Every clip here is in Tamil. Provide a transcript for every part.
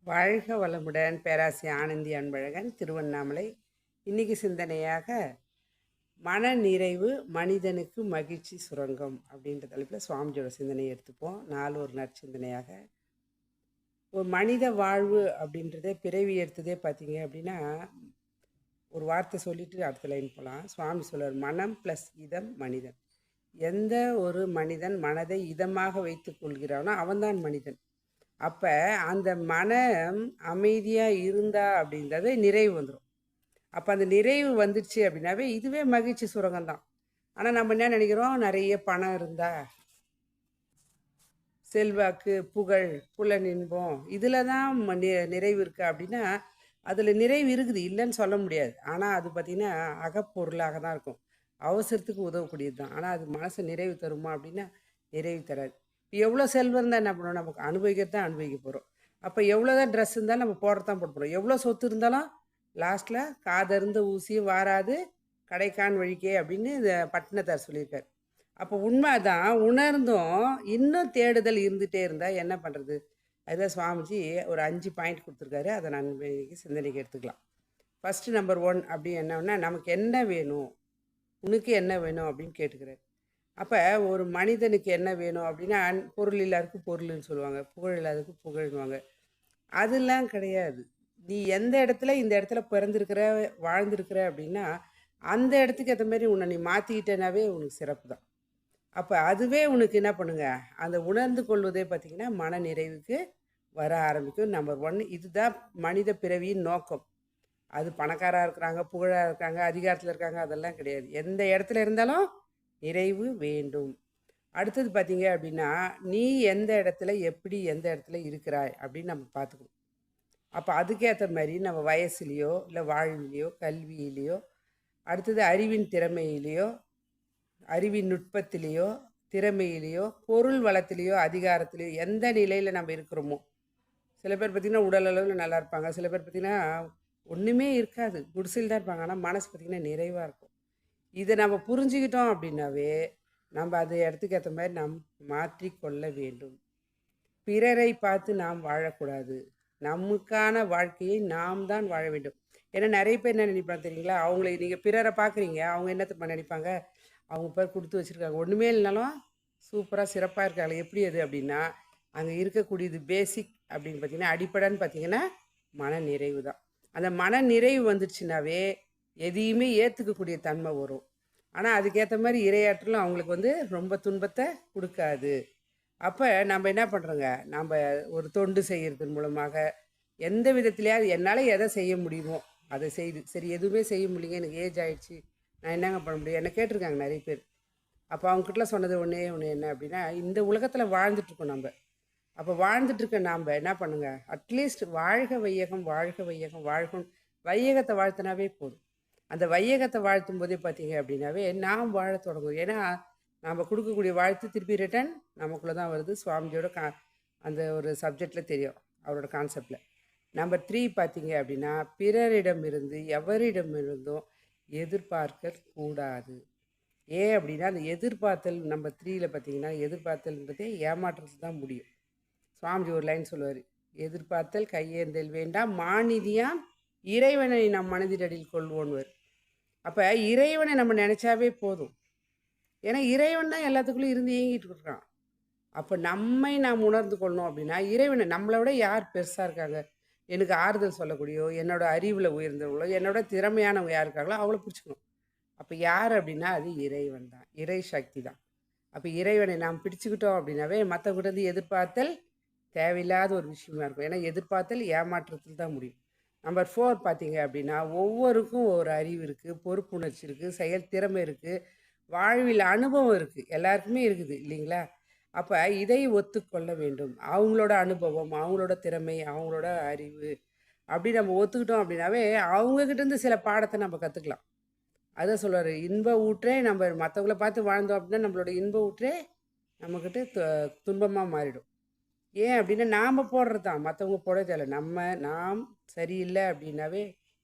வாழ்க வளமுடன். பேராசிரியர் ஆனந்தி அன்பழகன், திருவண்ணாமலை. இன்னைக்கு சிந்தனையாக மன நிறைவு மனிதனுக்கு மகிழ்ச்சி சுரங்கம் அப்படின்ற தலைப்பில் சுவாமிஜியோட சிந்தனையை எடுத்துப்போம். நாலு ஒரு நற்சிந்தனையாக ஒரு மனித வாழ்வு அப்படின்றதே பிறவி எடுத்ததே பார்த்தீங்க அப்படின்னா, ஒரு வார்த்தை சொல்லிட்டு அடுத்த லைன் போகலாம். சுவாமி சொல்றார், மனம் ப்ளஸ் இதம் மனிதன். எந்த ஒரு மனிதன் மனதை இதமாக வைத்துக் கொள்கிறானோ அவன்தான் மனிதன். அப்போ அந்த மனம் அமைதியாக இருந்தா அப்படின்றத நிறைவு வந்துடும். அப்போ அந்த நிறைவு வந்துடுச்சு அப்படின்னாவே இதுவே மகிழ்ச்சி சுரங்கம் தான். ஆனால் நம்ம என்ன நினைக்கிறோம், நிறைய பணம் இருந்தா, செல்வாக்கு, புகழ், புலனின்பம், இதில் தான் நிறைவு இருக்கா அப்படின்னா அதில் நிறைவு இருக்குது, இல்லைன்னு சொல்ல முடியாது. ஆனால் அது பார்த்திங்கன்னா அகப்பொருளாக தான் இருக்கும், அவசரத்துக்கு உதவக்கூடியது தான். ஆனால் அது மனசு நிறைவு தருமா அப்படின்னா நிறைவு தராது. எவ்வளோ செல்வம் இருந்தால் என்ன பண்ணுவோம், நமக்கு அனுபவிக்கிறது தான் அனுபவிக்க போகிறோம். அப்போ எவ்வளோ தான் ட்ரெஸ் இருந்தாலும் நம்ம போடுறது தான் போட போகிறோம். எவ்வளோ சொத்து இருந்தாலும் லாஸ்ட்டில் காதறிந்த ஊசியும் வாராது கடைக்கான் வழிக்கே அப்படின்னு இந்த பட்டினத்தார் சொல்லியிருக்கார். அப்போ உண்மை தான், உணர்ந்தும் இன்னும் தேடுதல் இருந்துகிட்டே இருந்தால் என்ன பண்ணுறது? அதுதான் சுவாமிஜி ஒரு 5 பாயிண்ட் கொடுத்துருக்காரு. அதை நான் சிந்தனைக்கு எடுத்துக்கலாம். ஃபஸ்ட்டு நம்பர் 1 அப்படி என்னன்னா, நமக்கு என்ன வேணும், உனக்கு என்ன வேணும் அப்படின்னு கேட்டுக்கிறார். அப்போ ஒரு மனிதனுக்கு என்ன வேணும் அப்படின்னா, பொருள் இல்லாததுக்கு பொருள்னு சொல்லுவாங்க, புகழ் இல்லாததுக்கு புகழ்னுவாங்க. அதெல்லாம் கிடையாது. நீ எந்த இடத்துல இந்த இடத்துல பிறந்திருக்கிற, வாழ்ந்திருக்கிற அப்படின்னா அந்த இடத்துக்கு ஏற்ற மாதிரி உன்னை நீ மாற்றிக்கிட்டேனாவே உனக்கு சிறப்பு தான். அப்போ அதுவே உனக்கு என்ன பண்ணுங்க, அந்த உணர்ந்து கொள்வதே பார்த்திங்கன்னா மன நிறைவுக்கு வர ஆரம்பிக்கும். நம்பர் 1 இதுதான் மனித பிறவியின் நோக்கம். அது பணக்காராக இருக்கிறாங்க, புகழாக இருக்காங்க, அதிகாரத்தில் இருக்காங்க, அதெல்லாம் கிடையாது. எந்த இடத்துல இருந்தாலும் நிறைவு வேண்டும். அடுத்தது பார்த்தீங்க அப்படின்னா, நீ எந்த இடத்துல எப்படி எந்த இடத்துல இருக்கிறாய் அப்படின்னு நம்ம பார்த்துக்கணும். அப்போ அதுக்கேற்ற மாதிரி நம்ம வயசுலேயோ இல்லை வாழ்விலையோ கல்வியிலையோ, அடுத்தது அறிவின் திறமையிலையோ, அறிவின் நுட்பத்திலேயோ, திறமையிலையோ, பொருள் வளத்திலேயோ, அதிகாரத்திலேயோ எந்த நிலையில் நம்ம இருக்கிறோமோ. சில பேர் பார்த்திங்கன்னா உடல் அளவில் நல்லா இருப்பாங்க, சில பேர் பார்த்திங்கன்னா ஒன்றுமே இருக்காது, குடிசையில் தான் இருப்பாங்க, ஆனால் மனசு பார்த்திங்கன்னா நிறைவாக இருக்கும். இதை நம்ம புரிஞ்சுக்கிட்டோம் அப்படின்னாவே நம்ம அது இடத்துக்கு ஏற்ற மாதிரி நாம் மாற்றிக்கொள்ள வேண்டும். பிறரை பார்த்து நாம் வாழக்கூடாது, நமக்கான வாழ்க்கையை நாம் தான் வாழ வேண்டும். ஏன்னா நிறைய பேர் என்ன நினைப்பாங்க தெரியுங்களா, அவங்கள நீங்கள் பிறரை பார்க்குறீங்க, அவங்க என்னத்தை நினைப்பாங்க, அவங்க பேர் கொடுத்து வச்சுருக்காங்க, ஒன்றுமே இல்லைனாலும் சூப்பராக சிறப்பாக இருக்காங்க. எப்படி அது அப்படின்னா, அங்கே இருக்கக்கூடியது பேசிக் அப்படின்னு பார்த்திங்கன்னா, அடிப்படைன்னு பார்த்திங்கன்னா மன நிறைவு தான். அந்த மன நிறைவு வந்துடுச்சுனாவே எதையுமே ஏற்றுக்கக்கூடிய தன்மை வரும். ஆனால் அதுக்கேற்ற மாதிரி இரையாற்றலும் அவங்களுக்கு ரொம்ப துன்பத்தை கொடுக்காது. அப்போ நம்ம என்ன பண்ணுறோங்க, நம்ம ஒரு தொண்டு செய்கிறதன் மூலமாக எந்த விதத்துலையாவது என்னால் எதை செய்ய முடியுமோ அதை செய்து, சரி எதுவுமே செய்ய முடியலைங்க, எனக்கு ஏஜ் ஆகிடுச்சு, நான் என்னங்க பண்ண முடியும், என்ன கேட்டிருக்காங்க நிறைய பேர். அப்போ அவங்ககிட்ட சொன்னது ஒன்றே ஒன்று என்ன அப்படின்னா, இந்த உலகத்தில் வாழ்ந்துட்டுருக்கோம் நம்ம. அப்போ வாழ்ந்துட்டுருக்க நாம் என்ன பண்ணுங்க, அட்லீஸ்ட் வாழ்க வையகம், வாழ்க வையகம், வாழ்கும் வையகத்தை வாழ்த்தினாவே போதும். அந்த வையகத்தை வாழ்த்தும் போதே பார்த்தீங்க அப்படின்னாவே நாம் வாழ தொடங்கும். ஏன்னா நாம் கொடுக்கக்கூடிய வாழ்த்து திருப்பி ரிட்டன் நமக்குள்ளே தான் வருது. சுவாமிஜியோட அந்த ஒரு சப்ஜெக்டில் தெரியும், அவரோட கான்செப்டில். நம்பர் 3 பார்த்தீங்க அப்படின்னா, பிறரிடமிருந்து எவரிடமிருந்தும் எதிர்பார்க்க கூடாது. ஏன் அப்படின்னா அந்த எதிர்பார்த்தல் நம்பர் 3ல் பார்த்தீங்கன்னா, எதிர்பார்த்தல்ன்றதே ஏமாற்றத்தில் தான் முடியும். சுவாமிஜி ஒரு லைன் சொல்லுவார், எதிர்பார்த்தல் கையேந்தல் வேண்டாம், மாநிதியாம் இறைவனை நம் மனதிலடியில் கொள்வோன்வர். அப்போ இறைவனை நம்ம நினச்சாவே போதும். ஏன்னா இறைவன் தான் எல்லாத்துக்குள்ளேயும் இருந்து இயங்கிட்டு இருக்கான். அப்போ நம்மை நாம் உணர்ந்து கொள்ளணும் அப்படின்னா, இறைவனை நம்மளை விட யார் பெருசாக இருக்காங்க, எனக்கு ஆறுதல் சொல்லக்கூடியோ, என்னோட அறிவில் உயர்ந்தவங்களோ, என்னோட திறமையானவங்க யார் இருக்காங்களோ அவளை பிடிச்சிக்கணும். அப்போ யார் அப்படின்னா அது இறைவன் தான், இறை சக்தி தான். அப்போ இறைவனை நாம் பிடிச்சிக்கிட்டோம் அப்படின்னாவே மற்றவங்கிட்ட எதிர்பார்த்தல் தேவையில்லாத ஒரு விஷயமா இருக்கும். ஏன்னா எதிர்பார்த்தல் ஏமாற்றத்தில் தான் முடியும். நம்பர் 4 பார்த்தீங்க அப்படின்னா, ஒவ்வொருக்கும் ஒரு அறிவு இருக்குது, பொறுப்புணர்ச்சி இருக்குது, செயல் திறமை இருக்குது, வாழ்வில் அனுபவம் இருக்குது, எல்லாருக்குமே இருக்குது இல்லைங்களா? அப்போ இதை ஒத்துக்கொள்ள வேண்டும். அவங்களோட அனுபவம், அவங்களோட திறமை, அவங்களோட அறிவு அப்படி நம்ம ஒத்துக்கிட்டோம் அப்படின்னாவே அவங்கக்கிட்டேருந்து சில பாடத்தை நம்ம கற்றுக்கலாம். அதான் சொல்லுவார், இன்ப ஊற்றே நம்ம மற்றவங்கள பார்த்து வாழ்ந்தோம் அப்படின்னா நம்மளோட இன்ப ஊற்றே நம்மக்கிட்ட துன்பமாக மாறிடும். ஏன் அப்படின்னா நாம் போடுறது தான், மற்றவங்க போட தேவை. நாம் சரியில்லை அப்படின்னாவே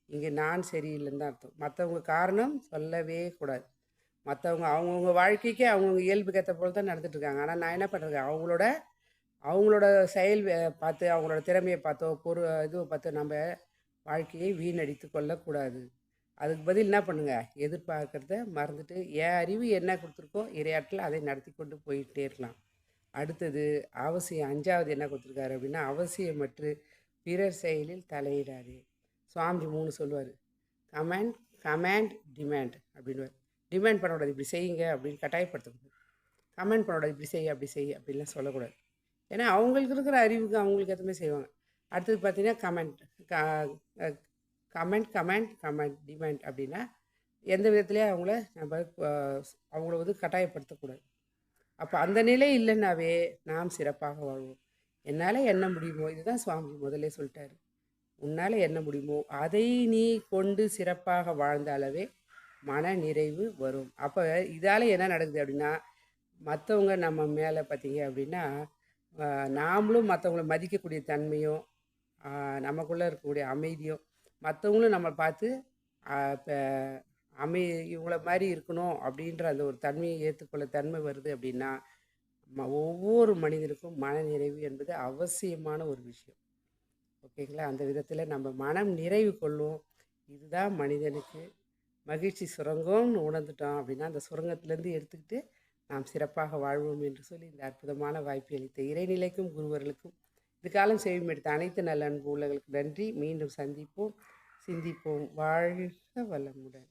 இங்கே நான் சரியில்லைன்னு தான் அர்த்தம். மற்றவங்க காரணம் சொல்லவே கூடாது. மற்றவங்க அவங்கவுங்க வாழ்க்கைக்கே அவங்கவுங்க இயல்புக்கு ஏற்ற போல் தான் நடந்துட்டுருக்காங்க. ஆனால் நான் என்ன பண்ணுறது, அவங்களோட அவங்களோட செயல் பார்த்து அவங்களோட திறமையை பார்த்தோ இதுவை பார்த்து நம்ம வாழ்க்கையை வீணடித்து கொள்ளக்கூடாது. அதுக்கு பதில் என்ன பண்ணுங்க, எதிர்பார்க்கறத மறந்துட்டு என் அறிவு என்ன கொடுத்துருக்கோ இரையாற்றில் அதை நடத்தி கொண்டு போயிட்டே இருக்கலாம். அடுத்தது அவசியம் 5வது என்ன கொடுத்துருக்காரு அப்படின்னா, அவசியமற்று பிறர் செயலில் தலையிடாதே. சுவாமி 3 சொல்லுவார். கமாண்ட் கமாண்ட் டிமாண்ட் அப்படின்வார். டிமாண்ட் பண்ணக்கூடாது, இப்படி செய்யுங்க அப்படின்னு கட்டாயப்படுத்தக்கூடாது. கமெண்ட் பண்ணக்கூடாது, இப்படி செய் அப்படி செய் அப்படின்லாம் சொல்லக்கூடாது. ஏன்னா அவங்களுக்கு இருக்கிற அறிவுக்கு அவங்களுக்கு ஏற்ற மாதிரி செய்வாங்க. அடுத்தது பார்த்தீங்கன்னா கமெண்ட் டிமாண்ட் அப்படின்னா எந்த விதத்துலேயும் அவங்கள நம்ம அவங்கள வந்து கட்டாயப்படுத்தக்கூடாது. அப்போ அந்த நிலை இல்லைன்னாவே நாம் சிறப்பாக வாழ்வோம். என்னால் என்ன முடியுமோ, இதுதான் சுவாமி முதல்ல சொல்லிட்டாரு. உன்னால் என்ன முடியுமோ அதை நீ கொண்டு சிறப்பாக வாழ்ந்தாலவே மன நிறைவு வரும். அப்போ இதால் என்ன நடக்குது அப்படின்னா, மற்றவங்க நம்ம மேலே பார்த்தீங்க அப்படின்னா நாமளும் மற்றவங்கள மதிக்கக்கூடிய தன்மையும் நமக்குள்ளே இருக்கக்கூடிய அமைதியும் மற்றவங்களும் நம்ம பார்த்து இப்போ இவங்கள மாதிரி இருக்கணும் அப்படின்ற அந்த ஒரு தன்மையை ஏற்றுக்கொள்ள தன்மை வருது அப்படின்னா ஒவ்வொரு மனிதனுக்கும் மனநிறைவு என்பது அவசியமான ஒரு விஷயம். ஓகேங்களா? அந்த விதத்தில் நம்ம மனம் நிறைவு கொள்ளும். இதுதான் மனிதனுக்கு மகிழ்ச்சி சுரங்கம்னு உணர்ந்துட்டோம் அப்படின்னா அந்த சுரங்கத்திலேருந்து எடுத்துக்கிட்டு நாம் சிறப்பாக வாழ்வோம் என்று சொல்லி இந்த அற்புதமான வாய்ப்பை அளித்த இறைநிலைக்கும் குருவர்களுக்கும் இது காலம் செய்யும் எடுத்த அனைத்து நல்ல அன்பு உள்ளவர்களுக்கு நன்றி. மீண்டும் சந்திப்போம், சிந்திப்போம். வாழ்க வளமுடன்.